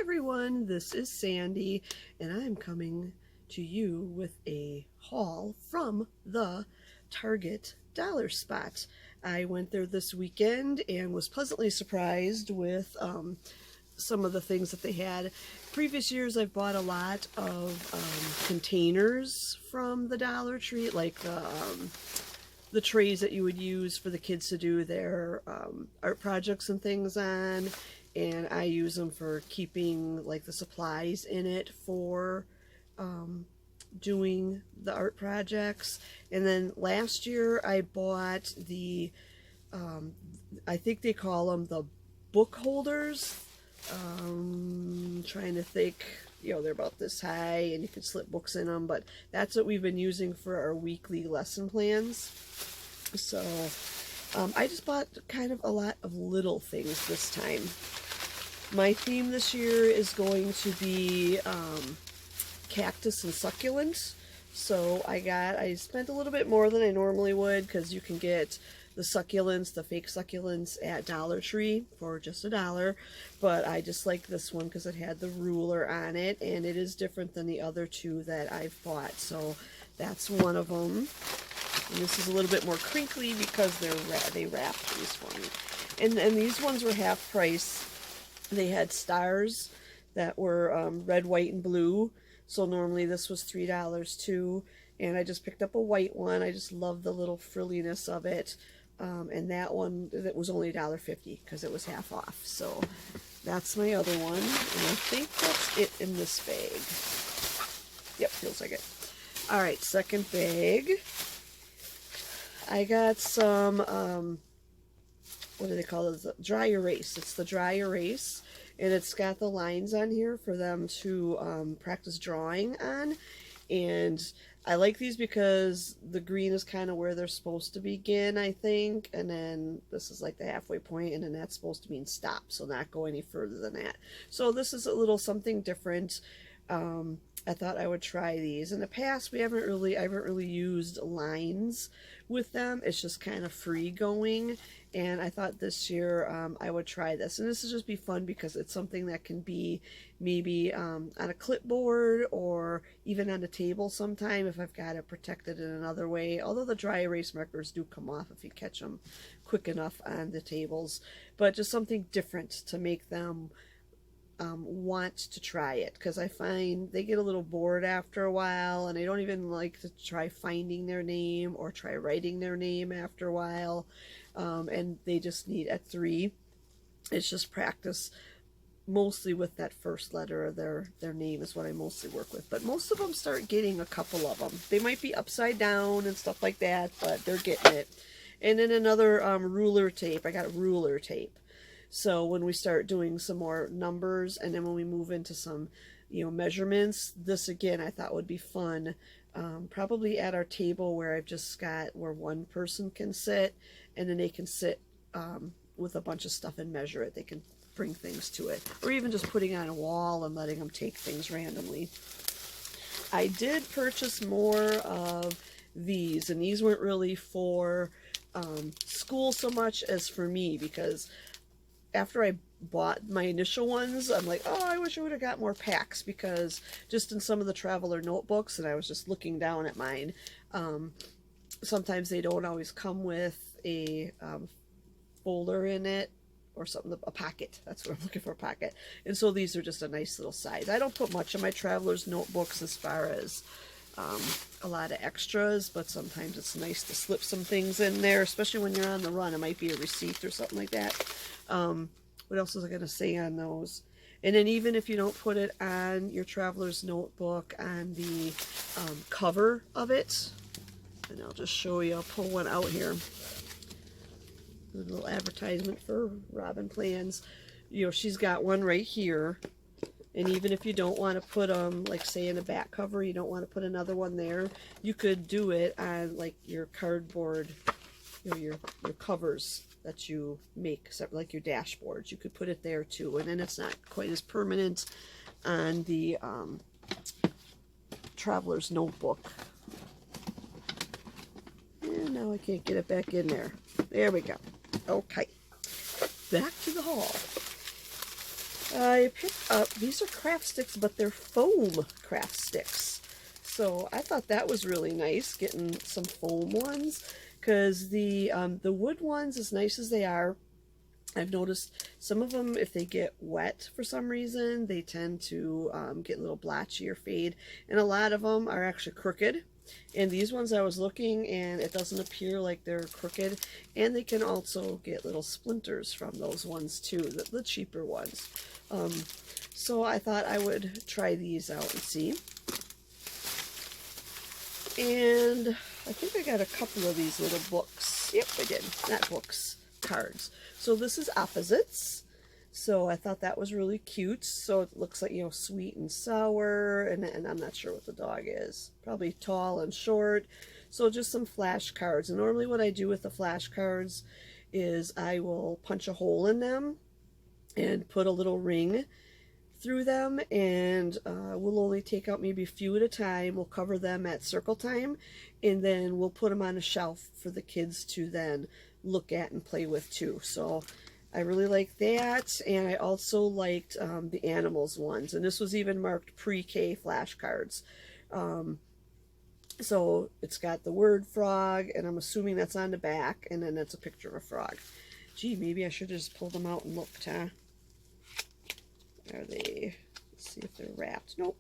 everyone, this is Sandy, and I'm coming to you with a haul from the Target Dollar Spot. I went there this weekend and was pleasantly surprised with some of the things that they had. Previous years I've bought a lot of containers from the Dollar Tree, like the trays that you would use for the kids to do their art projects and things on, and I use them for keeping like the supplies in it for doing the art projects. And then last year I bought the I think they call them the book holders. Trying to think, they're about this high and you can slip books in them, but that's what we've been using for our weekly lesson plans. So I just bought kind of a lot of little things this time. My theme this year is going to be cactus and succulents. So I spent a little bit more than I normally would, because you can get the succulents, the fake succulents, at Dollar Tree for just $1. But I just like this one because it had the ruler on it, and it is different than the other two that I've bought. So that's one of them. And this is a little bit more crinkly because they wrapped these for me. And these ones were half price. They had stars that were red, white, and blue. So normally this was $3 too. And I just picked up a white one. I just love the little frilliness of it. And that one, that was only $1.50 because it was half off. So that's my other one. And I think that's it in this bag. Yep, feels like it. Alright, second bag. I got some, what do they call it? Dry erase. It's the dry erase. And it's got the lines on here for them to practice drawing on. And I like these because the green is kind of where they're supposed to begin, I think. And then this is like the halfway point, and then that's supposed to mean stop, so not go any further than that. So this is a little something different. I thought I would try these. In the past, I haven't really used lines with them. It's just kind of free going. And I thought this year I would try this. And this will just be fun because it's something that can be maybe on a clipboard or even on a table sometime if I've got it protected in another way. Although the dry erase markers do come off if you catch them quick enough on the tables. But just something different to make them want to try it, because I find they get a little bored after a while, and they don't even like to try finding their name or try writing their name after a while. And they just need, at 3, it's just practice mostly with that first letter of their name is what I mostly work with. But most of them start getting a couple of them. They might be upside down and stuff like that, but they're getting it. And then another ruler tape. I got ruler tape. So when we start doing some more numbers, and then when we move into some, measurements, this again I thought would be fun. Probably at our table where I've just got where one person can sit, and then they can sit with a bunch of stuff and measure it. They can bring things to it, or even just putting it on a wall and letting them take things randomly. I did purchase more of these, and these weren't really for school so much as for me, because after I bought my initial ones, I'm like, oh, I wish I would have got more packs, because just in some of the traveler notebooks, and I was just looking down at mine, sometimes they don't always come with a folder in it or something, a pocket. That's what I'm looking for, a pocket. And so these are just a nice little size. I don't put much in my traveler's notebooks as far as a lot of extras, but sometimes it's nice to slip some things in there, especially when you're on the run. It might be a receipt or something like that. What else was I going to say on those? And then even if you don't put it on your traveler's notebook, on the cover of it, and I'll just show you, I'll pull one out here. A little advertisement for Robin Plans. She's got one right here. And even if you don't want to put them, like say in the back cover, you don't want to put another one there, you could do it on like your cardboard, your covers that you make, like your dashboards. You could put it there too, and then it's not quite as permanent on the traveler's notebook. And now I can't get it back in there. There we go. Okay, back to the haul. I picked up, these are craft sticks, but they're foam craft sticks. So I thought that was really nice, getting some foam ones, because the wood ones, as nice as they are, I've noticed some of them, if they get wet for some reason, they tend to get a little blotchy or fade. And a lot of them are actually crooked. And these ones I was looking, and it doesn't appear like they're crooked. And they can also get little splinters from those ones too, the cheaper ones. So I thought I would try these out and see. And I think I got a couple of these little books. Yep, I did. Not books, cards. So this is opposites. So I thought that was really cute. So it looks like, you know, sweet and sour. And I'm not sure what the dog is. Probably tall and short. So just some flashcards. And normally what I do with the flashcards is I will punch a hole in them and put a little ring through them, and we'll only take out maybe a few at a time. We'll cover them at circle time, and then we'll put them on a shelf for the kids to then look at and play with too. So I really like that, and I also liked the animals ones, and this was even marked pre-K flashcards. So it's got the word frog, and I'm assuming that's on the back, and then that's a picture of a frog. Gee, maybe I should just pull them out and look, huh? Are they, let's see if they're wrapped. Nope.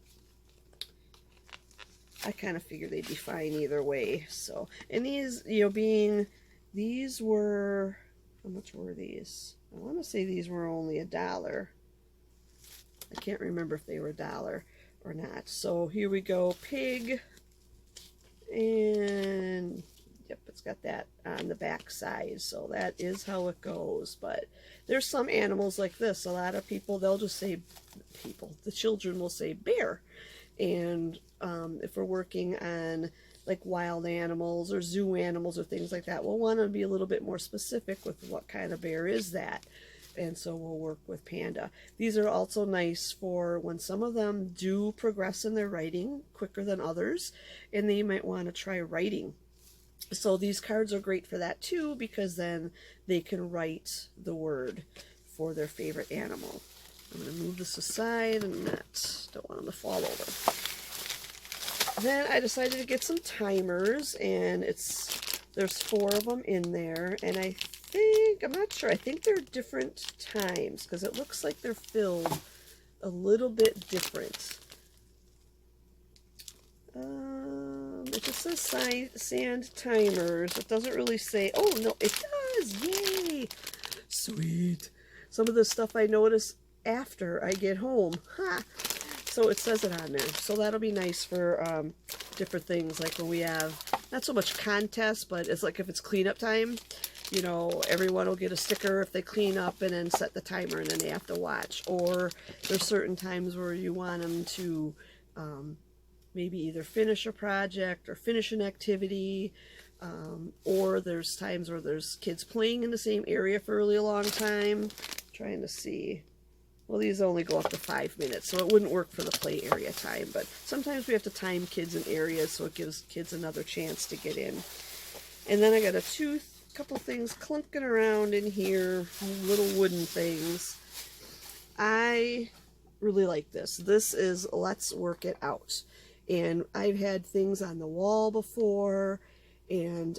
I kind of figured they'd be fine either way. So, and these, you know, these were, how much were these? I want to say these were only $1. I can't remember if they were $1 or not. So here we go, pig, and yep, it's got that on the back side. So that is how it goes. But there's some animals like this. A lot of people, they'll just say, the children will say bear. And if we're working on like wild animals or zoo animals or things like that, we'll want to be a little bit more specific with what kind of bear is that. And so we'll work with panda. These are also nice for when some of them do progress in their writing quicker than others, and they might want to try writing. So these cards are great for that too, because then they can write the word for their favorite animal. I'm going to move this aside and don't want them to fall over. Then I decided to get some timers, and there's 4 of them in there, and I'm not sure, I think they're different times, because it looks like they're filled a little bit different. It just says sand timers. It doesn't really say, oh no, it does, yay, sweet. Some of the stuff I notice after I get home, so it says it on there. So that'll be nice for different things, like when we have, not so much contests, but it's like if it's cleanup time, you know, everyone will get a sticker if they clean up and then set the timer, and then they have to watch. Or there's certain times where you want them to maybe either finish a project or finish an activity, or there's times where there's kids playing in the same area for a really long time. Trying to see. Well, these only go up to 5 minutes, so it wouldn't work for the play area time, but sometimes we have to time kids in areas so it gives kids another chance to get in. And then I got a couple things clunking around in here, little wooden things. I really like this. This is Let's Work It Out. And I've had things on the wall before, and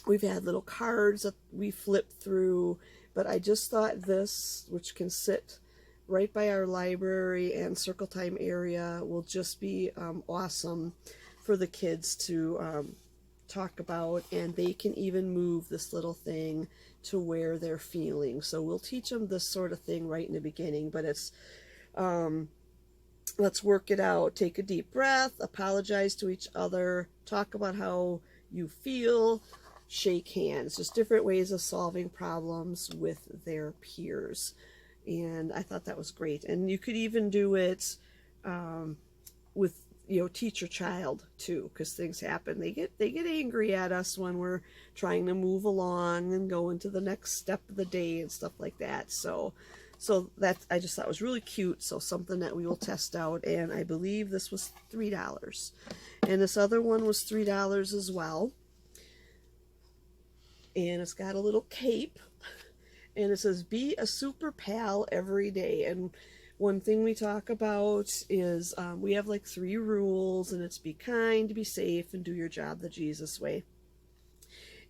we've had little cards that we flip through, but I just thought this, which can sit right by our library and circle time area, will just be awesome for the kids to talk about, and they can even move this little thing to where they're feeling. So we'll teach them this sort of thing right in the beginning, but it's let's work it out. Take a deep breath, apologize to each other, talk about how you feel, shake hands. Just different ways of solving problems with their peers. And I thought that was great. And you could even do it with, you know, teacher child too, because things happen. They get angry at us when we're trying to move along and go into the next step of the day and stuff like that. So that I just thought was really cute. So something that we will test out. And I believe this was $3. And this other one was $3 as well. And it's got a little cape. And it says, be a super pal every day. And one thing we talk about is we have like 3 rules, and it's be kind, be safe, and do your job the Jesus way.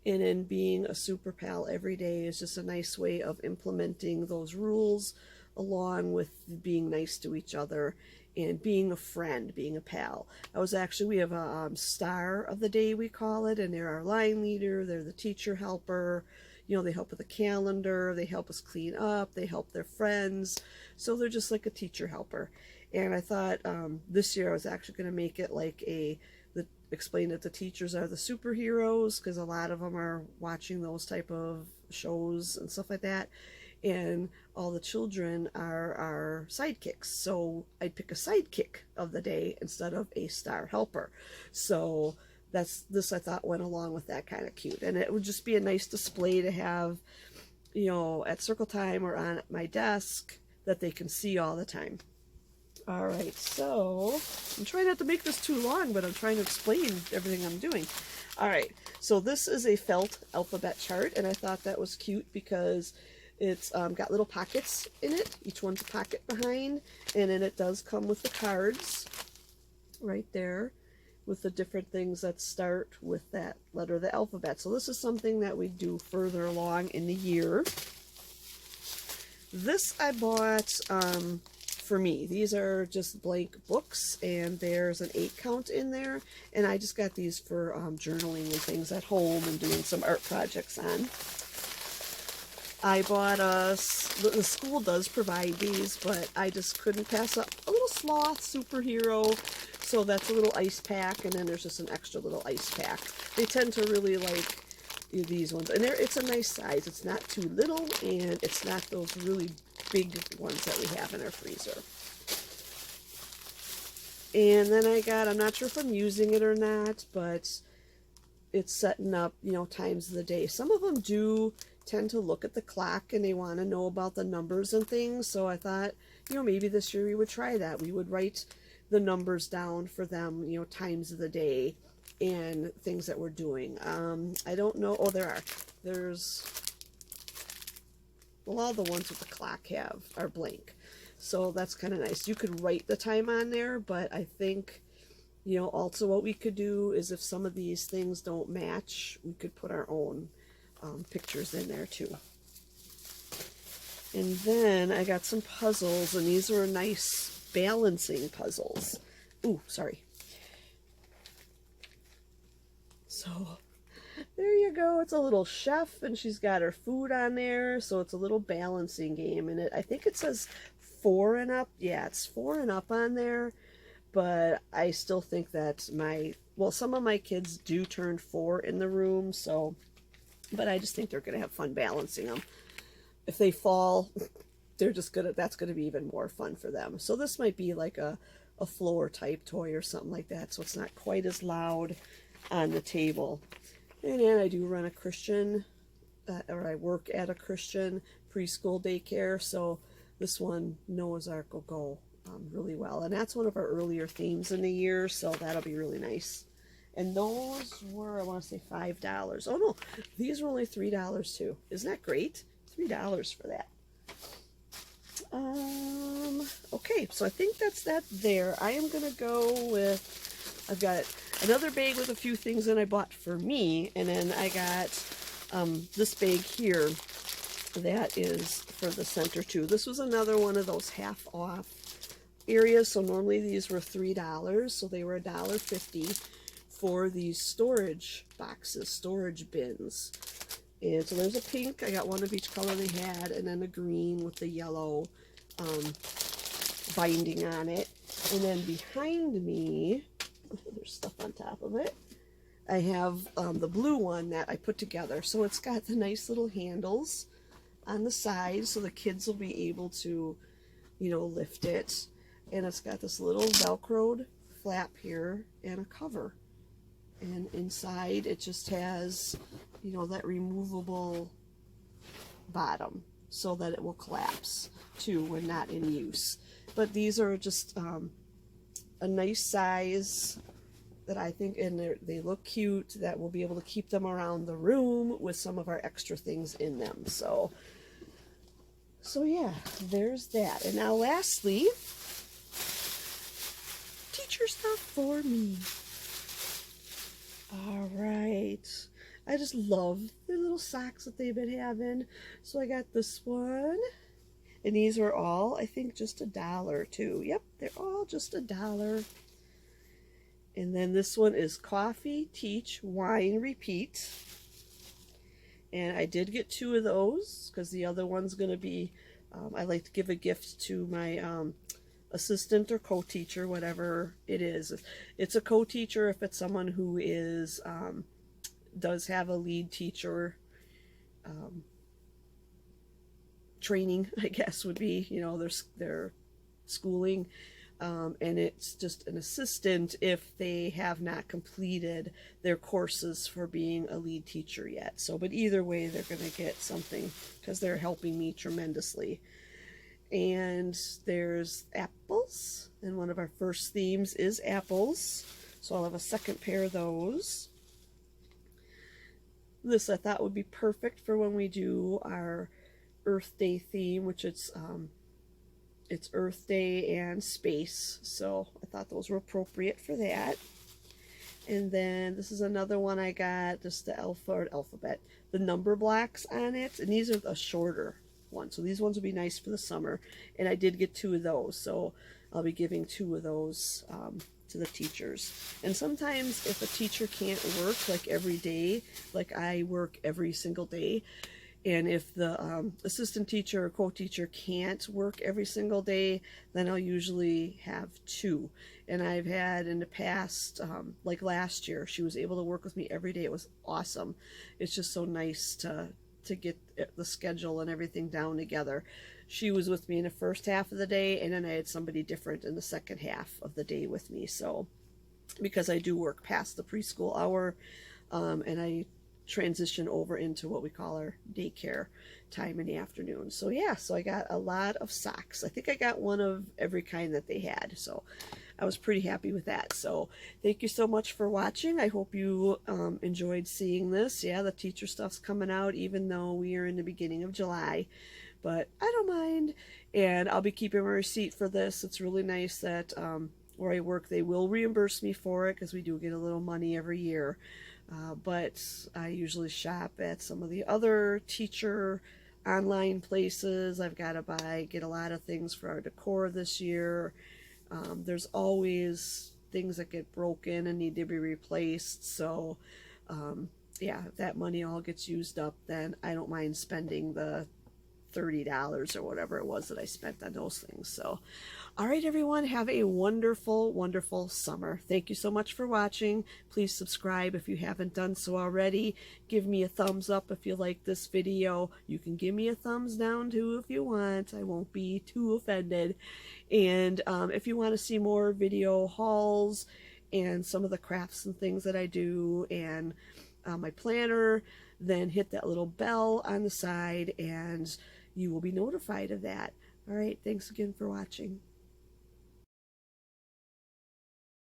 And in being a super pal every day is just a nice way of implementing those rules along with being nice to each other and being a friend, being a pal. We have a star of the day, we call it, and they're our line leader, they're the teacher helper. You know, they help with the calendar, they help us clean up, they help their friends. So they're just like a teacher helper. And I thought this year I was actually going to make it like explain that the teachers are the superheroes, because a lot of them are watching those type of shows and stuff like that, and all the children are our sidekicks. So I'd pick a sidekick of the day instead of a star helper. So this I thought went along with that, kind of cute, and it would just be a nice display to have, you know, at circle time or on my desk that they can see all the time. All right, so I'm trying not to make this too long, but I'm trying to explain everything I'm doing. All right, so this is a felt alphabet chart, and I thought that was cute because it's got little pockets in it. Each one's a pocket behind, and then it does come with the cards right there with the different things that start with that letter of the alphabet. So this is something that we do further along in the year. This I bought for me. These are just blank books, and there's an 8 count in there, and I just got these for journaling and things at home and doing some art projects on. I bought us, the school does provide these, but I just couldn't pass up a little sloth superhero, so that's a little ice pack, and then there's just an extra little ice pack. They tend to really like these ones, and it's a nice size. It's not too little, and it's not those really big ones that we have in our freezer. And then I'm not sure if I'm using it or not, but it's setting up, you know, times of the day. Some of them do tend to look at the clock and they want to know about the numbers and things, so I thought, you know, maybe this year we would try that. We would write the numbers down for them, you know, times of the day and things that we're doing. I don't know. Oh, there's, well, all the ones with the clock are blank, so that's kind of nice. You could write the time on there, but I think, you know, also what we could do is if some of these things don't match, we could put our own pictures in there too. And then I got some puzzles, and these are nice balancing puzzles. Ooh, sorry. So there you go. It's a little chef, and she's got her food on there, so it's a little balancing game. And I think it says 4 and up. Yeah, it's 4 and up on there, but I still think that some of my kids do turn 4 in the room, so, but I just think they're going to have fun balancing them. If they fall, that's going to be even more fun for them. So this might be like a floor type toy or something like that, so it's not quite as loud on the table. And then I do run a Christian, or I work at a Christian preschool daycare, so this one, Noah's Ark, will go really well. And that's one of our earlier themes in the year, so that'll be really nice. And those were, I want to say, $5. Oh no, these were only $3 too. Isn't that great? $3 for that. Okay, so I think that's that there. I am going to go with, I've got another bag with a few things that I bought for me, and then I got this bag here that is for the center too. This was another one of those half off areas, so normally these were $3, so they were $1.50 for these storage boxes, storage bins. And so there's a pink, I got one of each color they had, and then a green with the yellow binding on it. And then behind me, there's stuff on top of it, I have the blue one that I put together. So it's got the nice little handles on the side so the kids will be able to, you know, lift it. And it's got this little Velcroed flap here and a cover. And inside it just has, you know, that removable bottom so that it will collapse too when not in use. But these are just a nice size that I think, and they look cute, that we'll be able to keep them around the room with some of our extra things in them. So So yeah, there's that. And now lastly, teacher stuff for me. All right. I just love the little socks that they've been having. So I got this one. And these are all, I think, just $1 too. Yep, they're all just $1. And then this one is Coffee, Teach, Wine, Repeat. And I did get 2 of those because the other one's going to be, I like to give a gift to my assistant or co-teacher, whatever it is. It's a co-teacher if it's someone who is, does have a lead teacher training, I guess would be, you know, their schooling. And it's just an assistant if they have not completed their courses for being a lead teacher yet. So, but either way, they're going to get something because they're helping me tremendously. And there's apples, and one of our first themes is apples. So I'll have a second pair of those. This I thought would be perfect for when we do our Earth Day theme, which it's Earth Day and space, so I thought those were appropriate for that. And then this is another one I got, just the alphabet, the number blocks on it, and these are the shorter ones, so these ones will be nice for the summer. And I did get 2 of those, so I'll be giving 2 of those to the teachers. And sometimes if a teacher can't work like every day, like I work every single day, and if the assistant teacher or co-teacher can't work every single day, then I'll usually have 2. And I've had in the past, like last year, she was able to work with me every day. It was awesome. It's just so nice to get the schedule and everything down together. She was with me in the first half of the day, and then I had somebody different in the second half of the day with me. So, because I do work past the preschool hour, and I transition over into what we call our daycare time in the afternoon. So yeah, so I got a lot of socks. I think I got one of every kind that they had, so I was pretty happy with that. So thank you so much for watching. I hope you enjoyed seeing this. Yeah, the teacher stuff's coming out even though we are in the beginning of July, but I don't mind. And I'll be keeping a receipt for this. It's really nice that where I work, they will reimburse me for it because we do get a little money every year. But I usually shop at some of the other teacher online places. I've got to get a lot of things for our decor this year. There's always things that get broken and need to be replaced. So, yeah, if that money all gets used up, then I don't mind spending the $30 or whatever it was that I spent on those things. So, all right, everyone, have a wonderful, wonderful summer. Thank you so much for watching. Please subscribe if you haven't done so already. Give me a thumbs up if you like this video. You can give me a thumbs down too if you want. I won't be too offended. And if you want to see more video hauls and some of the crafts and things that I do and my planner, then hit that little bell on the side and you will be notified of that. All right, thanks again for watching.